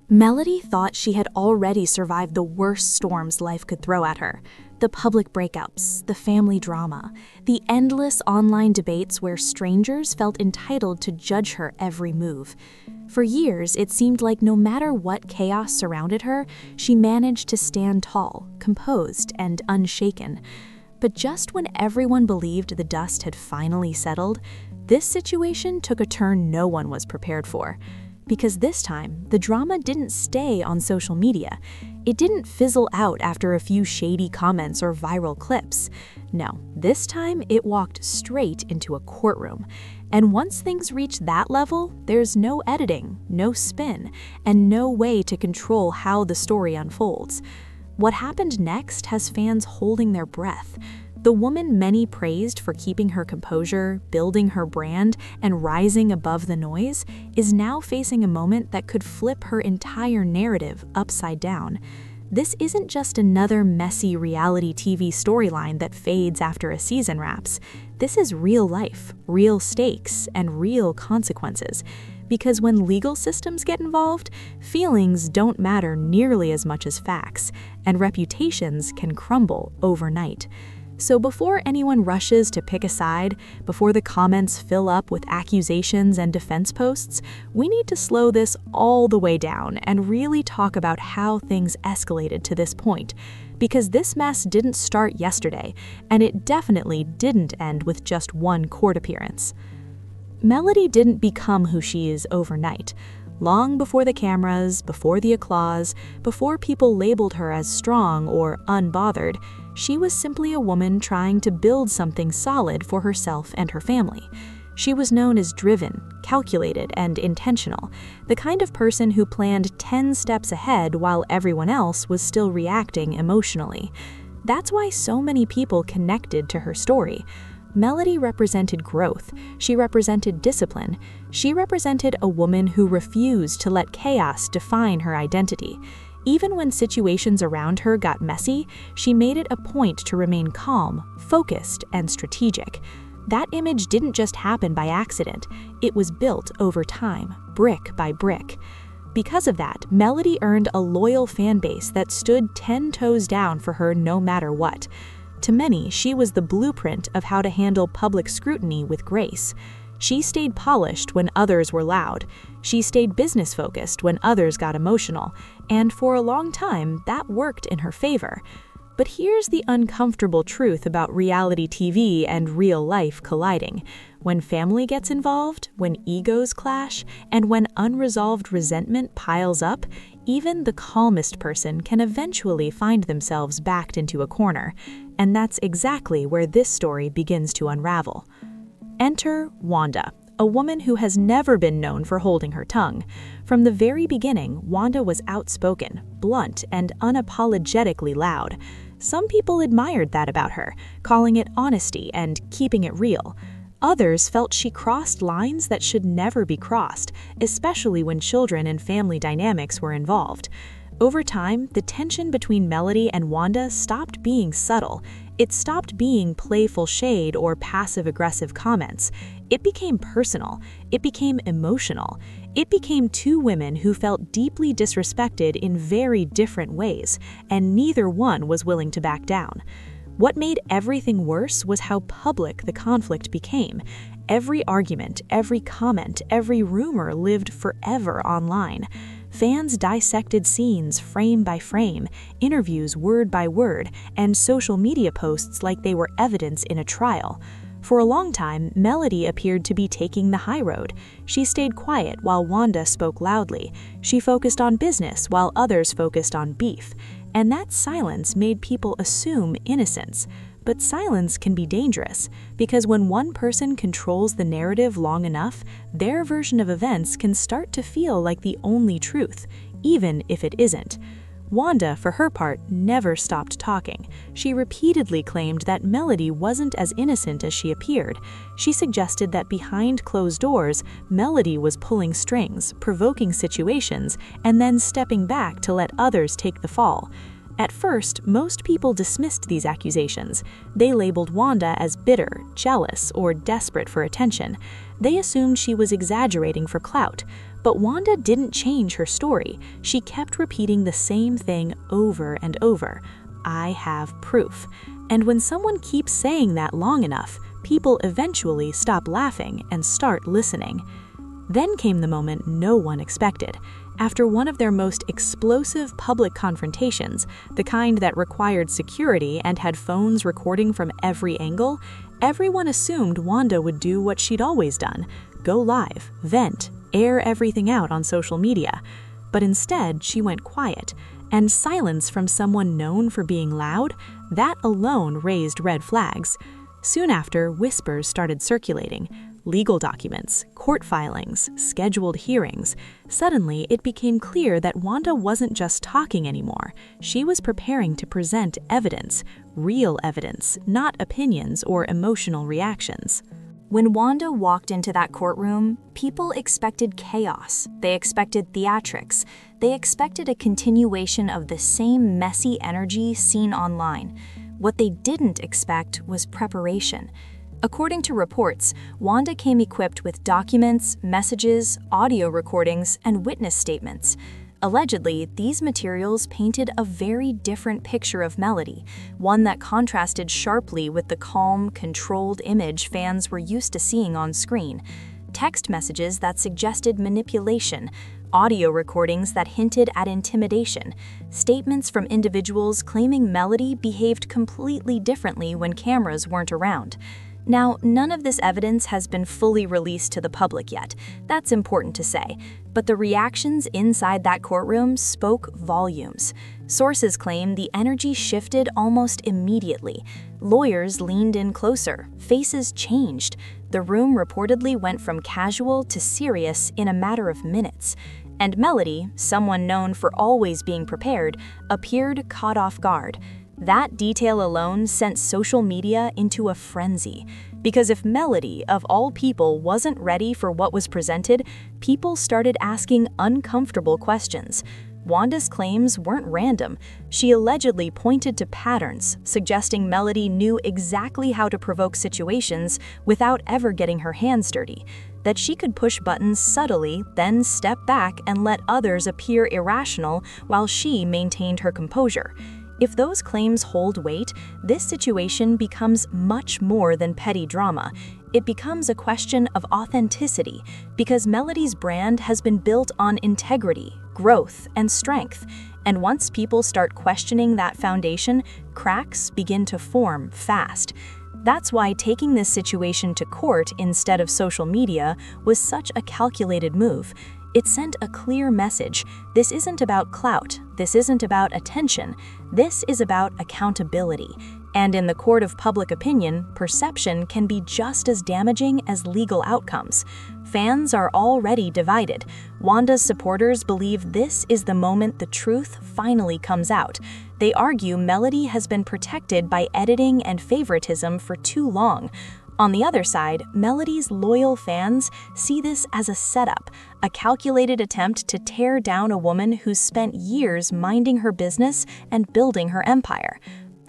Melody thought she had already survived the worst storms life could throw at her. The public breakups, the family drama, the endless online debates where strangers felt entitled to judge her every move. For years, it seemed like no matter what chaos surrounded her, she managed to stand tall, composed, and unshaken. But just when everyone believed the dust had finally settled, this situation took a turn no one was prepared for. Because this time, the drama didn't stay on social media. It didn't fizzle out after a few shady comments or viral clips. No, this time it walked straight into a courtroom. And once things reach that level, there's no editing, no spin, and no way to control how the story unfolds. What happened next has fans holding their breath. The woman many praised for keeping her composure, building her brand, and rising above the noise is now facing a moment that could flip her entire narrative upside down. This isn't just another messy reality TV storyline that fades after a season wraps. This is real life, real stakes, and real consequences. Because when legal systems get involved, feelings don't matter nearly as much as facts, and reputations can crumble overnight. So before anyone rushes to pick a side, before the comments fill up with accusations and defense posts, we need to slow this all the way down and really talk about how things escalated to this point. Because this mess didn't start yesterday, and it definitely didn't end with just one court appearance. Melody didn't become who she is overnight. Long before the cameras, before the applause, before people labeled her as strong or unbothered, she was simply a woman trying to build something solid for herself and her family. She was known as driven, calculated, and intentional, the kind of person who planned 10 steps ahead while everyone else was still reacting emotionally. That's why so many people connected to her story. Melody represented growth, she represented discipline, she represented a woman who refused to let chaos define her identity. Even when situations around her got messy, she made it a point to remain calm, focused, and strategic. That image didn't just happen by accident, it was built over time, brick by brick. Because of that, Melody earned a loyal fan base that stood 10 toes down for her no matter what. To many, she was the blueprint of how to handle public scrutiny with grace. She stayed polished when others were loud. She stayed business-focused when others got emotional. And for a long time, that worked in her favor. But here's the uncomfortable truth about reality TV and real life colliding. When family gets involved, when egos clash, and when unresolved resentment piles up, even the calmest person can eventually find themselves backed into a corner. And that's exactly where this story begins to unravel. Enter Wanda, a woman who has never been known for holding her tongue. From the very beginning, Wanda was outspoken, blunt, and unapologetically loud. Some people admired that about her, calling it honesty and keeping it real. Others felt she crossed lines that should never be crossed, especially when children and family dynamics were involved. Over time, the tension between Melody and Wanda stopped being subtle. It stopped being playful shade or passive-aggressive comments. It became personal. It became emotional. It became two women who felt deeply disrespected in very different ways, and neither one was willing to back down. What made everything worse was how public the conflict became. Every argument, every comment, every rumor lived forever online. Fans dissected scenes frame by frame, interviews word by word, and social media posts like they were evidence in a trial. For a long time, Melody appeared to be taking the high road. She stayed quiet while Wanda spoke loudly. She focused on business while others focused on beef. And that silence made people assume innocence. But silence can be dangerous, because when one person controls the narrative long enough, their version of events can start to feel like the only truth, even if it isn't. Wanda, for her part, never stopped talking. She repeatedly claimed that Melody wasn't as innocent as she appeared. She suggested that behind closed doors, Melody was pulling strings, provoking situations, and then stepping back to let others take the fall. At first, most people dismissed these accusations. They labeled Wanda as bitter, jealous, or desperate for attention. They assumed she was exaggerating for clout. But Wanda didn't change her story. She kept repeating the same thing over and over. I have proof. And when someone keeps saying that long enough, people eventually stop laughing and start listening. Then came the moment no one expected. After one of their most explosive public confrontations, the kind that required security and had phones recording from every angle, everyone assumed Wanda would do what she'd always done: go live, vent, air everything out on social media. But instead, she went quiet, and silence from someone known for being loud, that alone raised red flags. Soon after, whispers started circulating. Legal documents, court filings, scheduled hearings. Suddenly, it became clear that Wanda wasn't just talking anymore. She was preparing to present evidence, real evidence, not opinions or emotional reactions. When Wanda walked into that courtroom, people expected chaos. They expected theatrics. They expected a continuation of the same messy energy seen online. What they didn't expect was preparation. According to reports, Wanda came equipped with documents, messages, audio recordings, and witness statements. Allegedly, these materials painted a very different picture of Melody, one that contrasted sharply with the calm, controlled image fans were used to seeing on screen. Text messages that suggested manipulation, audio recordings that hinted at intimidation, statements from individuals claiming Melody behaved completely differently when cameras weren't around. Now, none of this evidence has been fully released to the public yet. That's important to say. But the reactions inside that courtroom spoke volumes. Sources claim the energy shifted almost immediately. Lawyers leaned in closer. Faces changed. The room reportedly went from casual to serious in a matter of minutes. And Melody, someone known for always being prepared, appeared caught off guard. That detail alone sent social media into a frenzy. Because if Melody, of all people, wasn't ready for what was presented, people started asking uncomfortable questions. Wanda's claims weren't random. She allegedly pointed to patterns, suggesting Melody knew exactly how to provoke situations without ever getting her hands dirty. That she could push buttons subtly, then step back and let others appear irrational while she maintained her composure. If those claims hold weight, this situation becomes much more than petty drama. It becomes a question of authenticity, because Melody's brand has been built on integrity, growth, and strength. And once people start questioning that foundation, cracks begin to form fast. That's why taking this situation to court instead of social media was such a calculated move. It sent a clear message. This isn't about clout. This isn't about attention. This is about accountability. And in the court of public opinion, perception can be just as damaging as legal outcomes. Fans are already divided. Wanda's supporters believe this is the moment the truth finally comes out. They argue Melody has been protected by editing and favoritism for too long. On the other side, Melody's loyal fans see this as a setup, a calculated attempt to tear down a woman who's spent years minding her business and building her empire.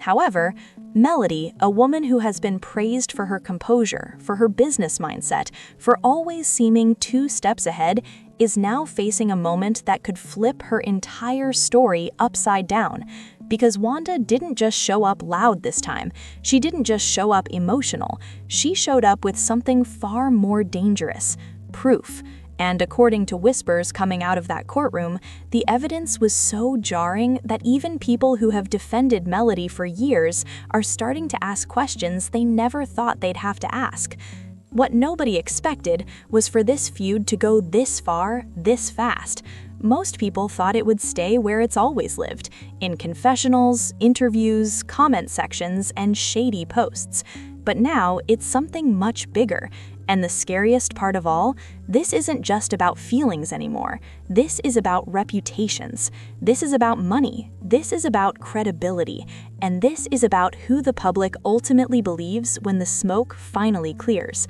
However, Melody, a woman who has been praised for her composure, for her business mindset, for always seeming 2 steps ahead, is now facing a moment that could flip her entire story upside down. Because Wanda didn't just show up loud this time. She didn't just show up emotional. She showed up with something far more dangerous: proof. And according to whispers coming out of that courtroom, the evidence was so jarring that even people who have defended Melody for years are starting to ask questions they never thought they'd have to ask. What nobody expected was for this feud to go this far, this fast. Most people thought it would stay where it's always lived, in confessionals, interviews, comment sections, and shady posts. But now it's something much bigger. And the scariest part of all, this isn't just about feelings anymore. This is about reputations. This is about money. This is about credibility. And this is about who the public ultimately believes when the smoke finally clears.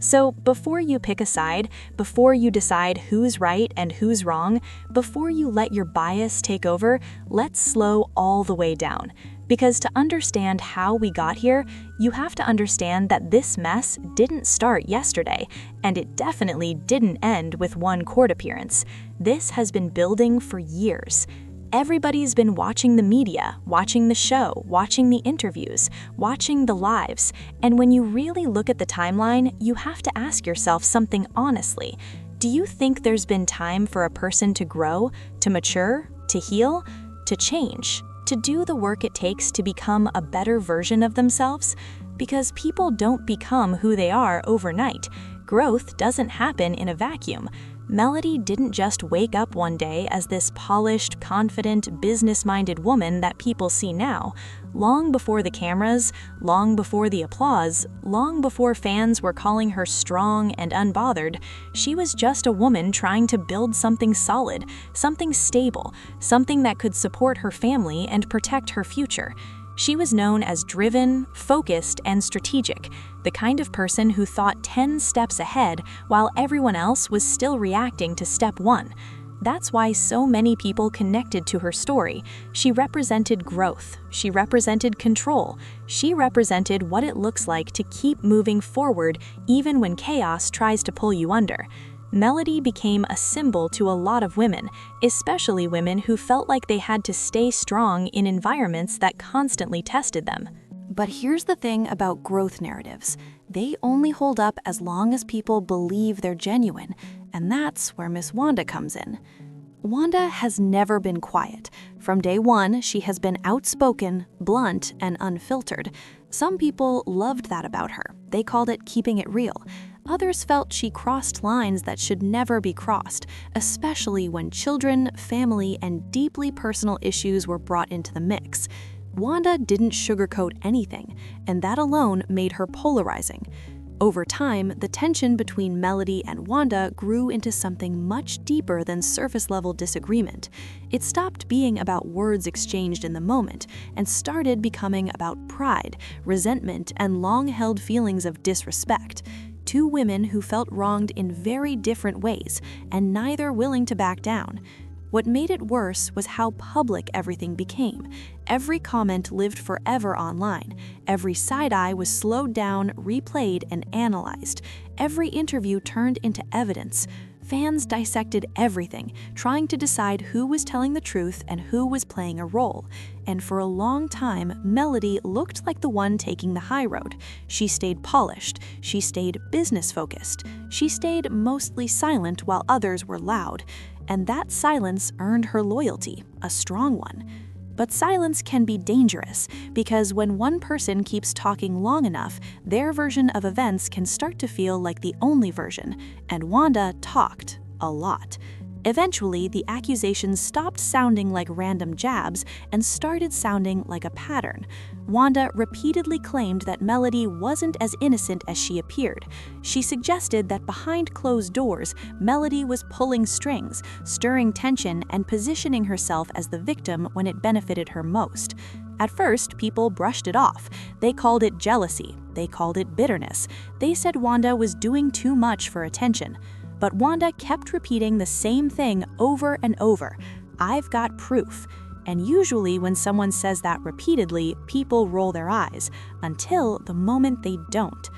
So before you pick a side, before you decide who's right and who's wrong, before you let your bias take over, let's slow all the way down. Because to understand how we got here, you have to understand that this mess didn't start yesterday, and it definitely didn't end with one court appearance. This has been building for years. Everybody's been watching the media, watching the show, watching the interviews, watching the lives, and when you really look at the timeline, you have to ask yourself something honestly. Do you think there's been time for a person to grow, to mature, to heal, to change, to do the work it takes to become a better version of themselves? Because people don't become who they are overnight. Growth doesn't happen in a vacuum. Melody didn't just wake up one day as this polished, confident, business-minded woman that people see now. Long before the cameras, long before the applause, long before fans were calling her strong and unbothered, she was just a woman trying to build something solid, something stable, something that could support her family and protect her future. She was known as driven, focused, and strategic, the kind of person who thought 10 steps ahead while everyone else was still reacting to step 1. That's why so many people connected to her story. She represented growth, she represented control, she represented what it looks like to keep moving forward even when chaos tries to pull you under. Melody became a symbol to a lot of women, especially women who felt like they had to stay strong in environments that constantly tested them. But here's the thing about growth narratives. They only hold up as long as people believe they're genuine, and that's where Miss Wanda comes in. Wanda has never been quiet. From day one, she has been outspoken, blunt, and unfiltered. Some people loved that about her. They called it keeping it real. Others felt she crossed lines that should never be crossed, especially when children, family, and deeply personal issues were brought into the mix. Wanda didn't sugarcoat anything, and that alone made her polarizing. Over time, the tension between Melody and Wanda grew into something much deeper than surface-level disagreement. It stopped being about words exchanged in the moment and started becoming about pride, resentment, and long-held feelings of disrespect. Two women who felt wronged in very different ways, and neither willing to back down. What made it worse was how public everything became. Every comment lived forever online. Every side-eye was slowed down, replayed, and analyzed. Every interview turned into evidence. Fans dissected everything, trying to decide who was telling the truth and who was playing a role. And for a long time, Melody looked like the one taking the high road. She stayed polished. She stayed business-focused. She stayed mostly silent while others were loud. And that silence earned her loyalty, a strong one. But silence can be dangerous, because when one person keeps talking long enough, their version of events can start to feel like the only version, and Wanda talked a lot. Eventually, the accusations stopped sounding like random jabs and started sounding like a pattern. Wanda repeatedly claimed that Melody wasn't as innocent as she appeared. She suggested that behind closed doors, Melody was pulling strings, stirring tension, and positioning herself as the victim when it benefited her most. At first, people brushed it off. They called it jealousy. They called it bitterness. They said Wanda was doing too much for attention. But Wanda kept repeating the same thing over and over. "I've got proof." And usually when someone says that repeatedly, people roll their eyes, until the moment they don't.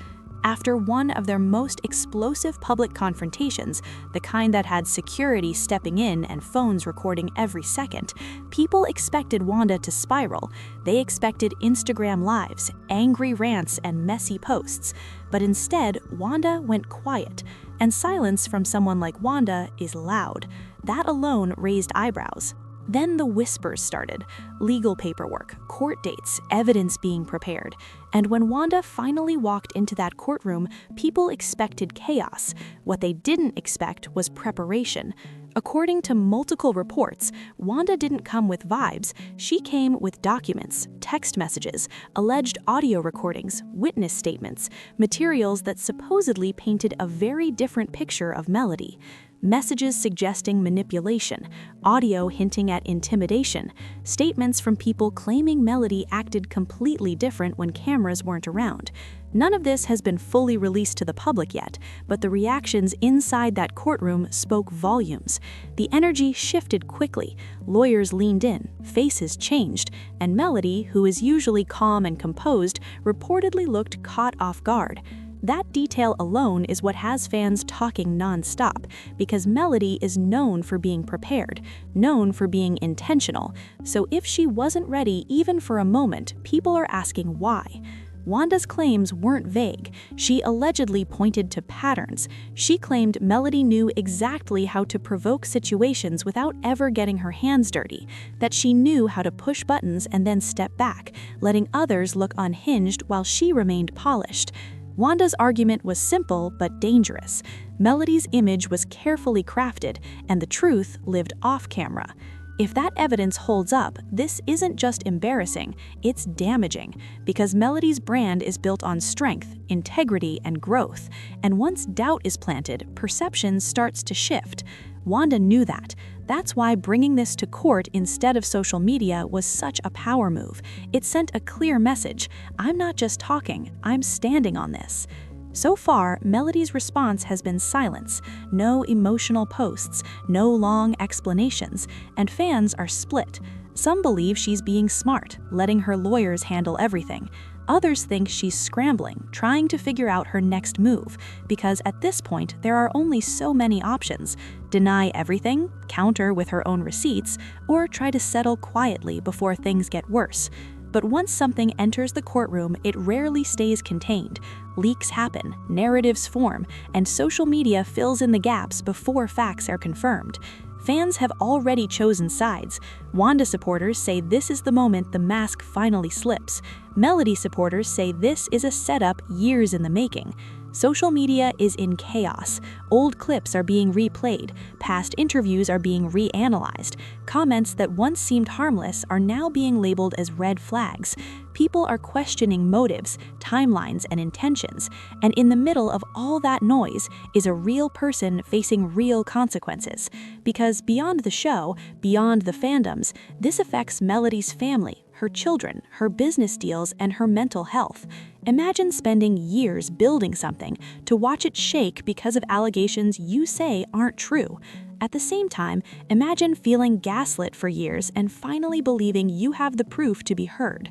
After one of their most explosive public confrontations, the kind that had security stepping in and phones recording every second, people expected Wanda to spiral. They expected Instagram lives, angry rants, and messy posts. But instead, Wanda went quiet. And silence from someone like Wanda is loud. That alone raised eyebrows. Then the whispers started. Legal paperwork, court dates, evidence being prepared. And when Wanda finally walked into that courtroom, people expected chaos. What they didn't expect was preparation. According to multiple reports, Wanda didn't come with vibes. She came with documents, text messages, alleged audio recordings, witness statements, materials that supposedly painted a very different picture of Melody. messages suggesting manipulation, audio hinting at intimidation, statements from people claiming Melody acted completely different when cameras weren't around. None of this has been fully released to the public yet, but the reactions inside that courtroom spoke volumes. The energy shifted quickly, lawyers leaned in, faces changed, and Melody, who is usually calm and composed, reportedly looked caught off guard. That detail alone is what has fans talking non-stop, because Melody is known for being prepared, known for being intentional. So if she wasn't ready even for a moment, people are asking why. Wanda's claims weren't vague. She allegedly pointed to patterns. She claimed Melody knew exactly how to provoke situations without ever getting her hands dirty, that she knew how to push buttons and then step back, letting others look unhinged while she remained polished. Wanda's argument was simple but dangerous. Melody's image was carefully crafted, and the truth lived off-camera. If that evidence holds up, this isn't just embarrassing, it's damaging, because Melody's brand is built on strength, integrity, and growth. And once doubt is planted, perception starts to shift. Wanda knew that. That's why bringing this to court instead of social media was such a power move. It sent a clear message: I'm not just talking, I'm standing on this. So far, Melody's response has been silence, no emotional posts, no long explanations, and fans are split. Some believe she's being smart, letting her lawyers handle everything. Others think she's scrambling, trying to figure out her next move, because at this point there are only so many options: deny everything, counter with her own receipts, or try to settle quietly before things get worse. But once something enters the courtroom, it rarely stays contained. Leaks happen, narratives form, and social media fills in the gaps before facts are confirmed. Fans have already chosen sides. Wanda supporters say this is the moment the mask finally slips. Melody supporters say this is a setup years in the making. Social media is in chaos. Old clips are being replayed, past interviews are being reanalyzed. Comments that once seemed harmless are now being labeled as red flags. People are questioning motives, timelines, and intentions. And in the middle of all that noise is a real person facing real consequences. Because beyond the show, beyond the fandoms, this affects Melody's family, her children, her business deals, and her mental health. Imagine spending years building something to watch it shake because of allegations you say aren't true. At the same time, imagine feeling gaslit for years and finally believing you have the proof to be heard.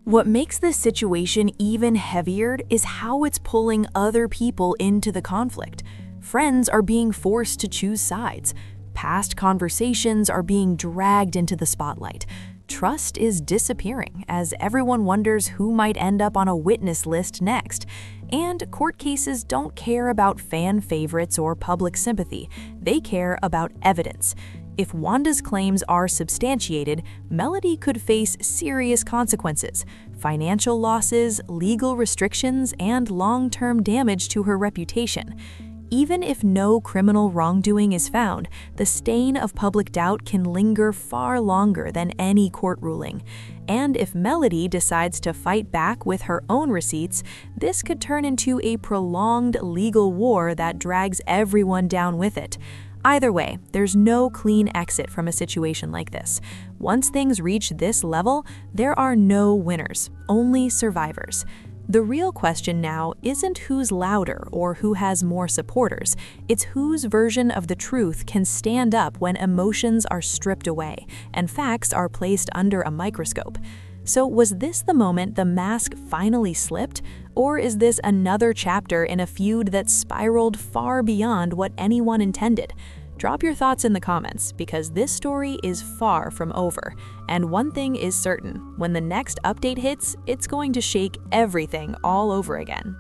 What makes this situation even heavier is how it's pulling other people into the conflict. Friends are being forced to choose sides. Past conversations are being dragged into the spotlight. Trust is disappearing as everyone wonders who might end up on a witness list next. And court cases don't care about fan favorites or public sympathy. They care about evidence. If Wanda's claims are substantiated, Melody could face serious consequences: financial losses, legal restrictions, and long-term damage to her reputation. Even if no criminal wrongdoing is found, the stain of public doubt can linger far longer than any court ruling. And if Melody decides to fight back with her own receipts, this could turn into a prolonged legal war that drags everyone down with it. Either way, there's no clean exit from a situation like this. Once things reach this level, there are no winners, only survivors. The real question now isn't who's louder or who has more supporters. It's whose version of the truth can stand up when emotions are stripped away and facts are placed under a microscope. So was this the moment the mask finally slipped? Or is this another chapter in a feud that spiraled far beyond what anyone intended? Drop your thoughts in the comments, because this story is far from over. And one thing is certain: when the next update hits, it's going to shake everything all over again.